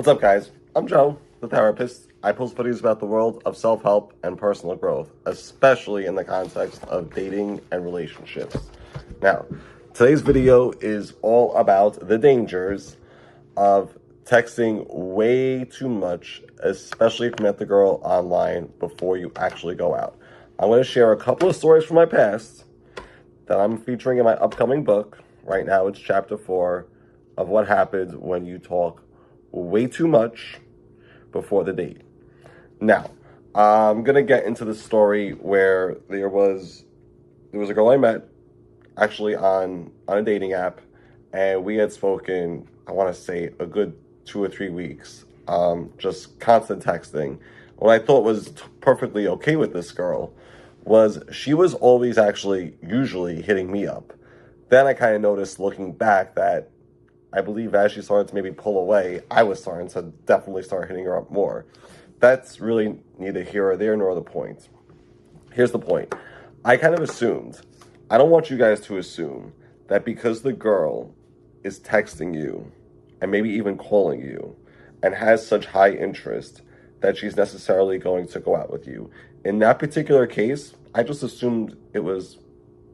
What's up, guys? I'm Joe, the therapist. I post videos about the world of self-help and personal growth, especially in the context of dating and relationships. Now, today's video is all about the dangers of texting way too much, especially if you met the girl online before you actually go out. I'm going to share a couple of stories from my past that I'm featuring in my upcoming book. Right now, it's chapter 4 of what happens when you talk way too much before the date. Now, I'm gonna get into the story where there was a girl I met actually on a dating app, and we had spoken, I want to say, a good 2 or 3 weeks, just constant texting. What I thought was perfectly okay with this girl was she was always usually hitting me up. Then I kind of noticed, looking back, that I believe as she started to maybe pull away, I was starting to definitely start hitting her up more. That's really neither here or there nor the point. Here's the point. I kind of assumed, I don't want you guys to assume that because the girl is texting you and maybe even calling you and has such high interest that she's necessarily going to go out with you. In that particular case, I just assumed it was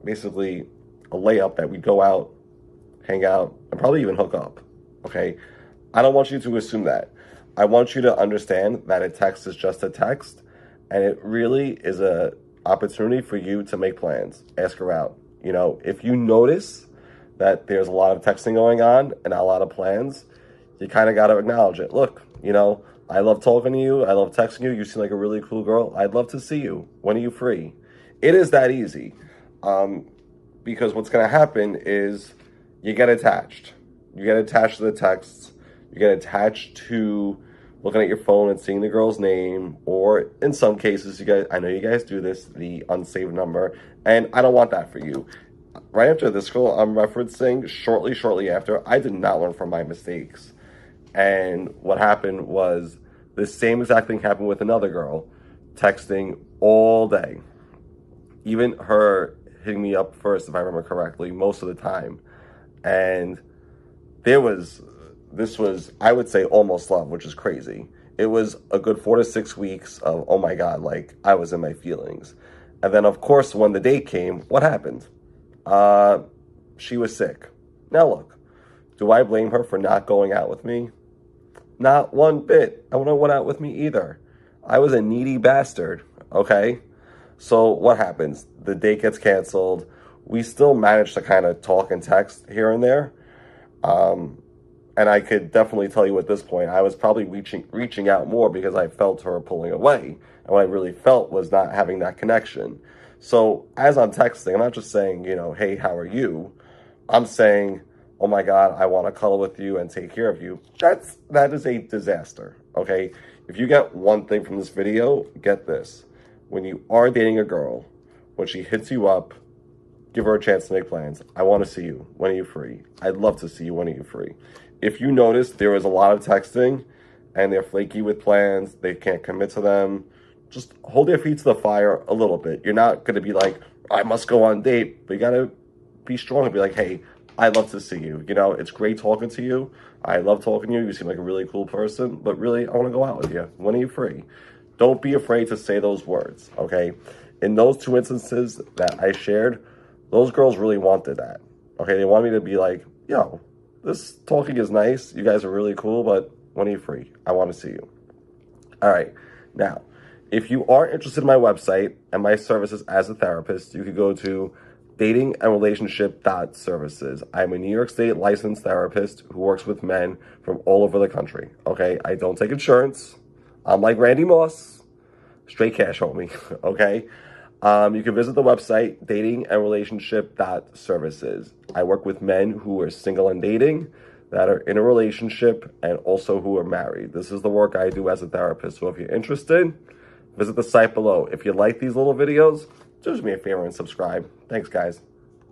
basically a layup that we'd go out, hang out, and probably even hook up, okay? I don't want you to assume that. I want you to understand that a text is just a text, and it really is a opportunity for you to make plans. Ask her out. You know, if you notice that there's a lot of texting going on and not a lot of plans, you kind of got to acknowledge it. Look, you know, I love talking to you. I love texting you. You seem like a really cool girl. I'd love to see you. When are you free? It is that easy. Because what's going to happen is you get attached. You get attached to the texts. You get attached to looking at your phone and seeing the girl's name, or in some cases, I know you guys do this, the unsaved number, and I don't want that for you. Right after this girl I'm referencing, shortly after, I did not learn from my mistakes. And what happened was the same exact thing happened with another girl, texting all day. Even her hitting me up first, if I remember correctly, most of the time. And this was, I would say, almost love, which is crazy. It was a good 4 to 6 weeks of, oh my God, like I was in my feelings. And then, of course, when the date came, what happened? She was sick. Now look, do I blame her for not going out with me? Not one bit. I wouldn't have went out with me either. I was a needy bastard, okay? So what happens? The date gets canceled. We still manage to kind of talk and text here and there. And I could definitely tell you at this point, I was probably reaching out more because I felt her pulling away. And what I really felt was not having that connection. So as I'm texting, I'm not just saying, you know, hey, how are you? I'm saying, oh my God, I want to cuddle with you and take care of you. That is a disaster, okay? If you get one thing from this video, get this. When you are dating a girl, when she hits you up, give her a chance to make plans. I want to see you. When are you free? I'd love to see you. When are you free? If you notice there is a lot of texting and they're flaky with plans, they can't commit to them, just hold your feet to the fire a little bit. You're not going to be like, I must go on a date, but you got to be strong and be like, hey, I'd love to see you. You know, it's great talking to you. I love talking to you. You seem like a really cool person, but really, I want to go out with you. When are you free? Don't be afraid to say those words, okay? In those 2 instances that I shared, those girls really wanted that, okay? They want me to be like, yo, this talking is nice. You guys are really cool, but when are you free? I want to see you. All right. Now, if you are interested in my website and my services as a therapist, you could go to datingandrelationship.services. I'm a New York State licensed therapist who works with men from all over the country, okay? I don't take insurance. I'm like Randy Moss, straight cash, homie, okay? You can visit the website, datingandrelationship.services. I work with men who are single and dating, that are in a relationship, and also who are married. This is the work I do as a therapist. So if you're interested, visit the site below. If you like these little videos, do me a favor and subscribe. Thanks, guys.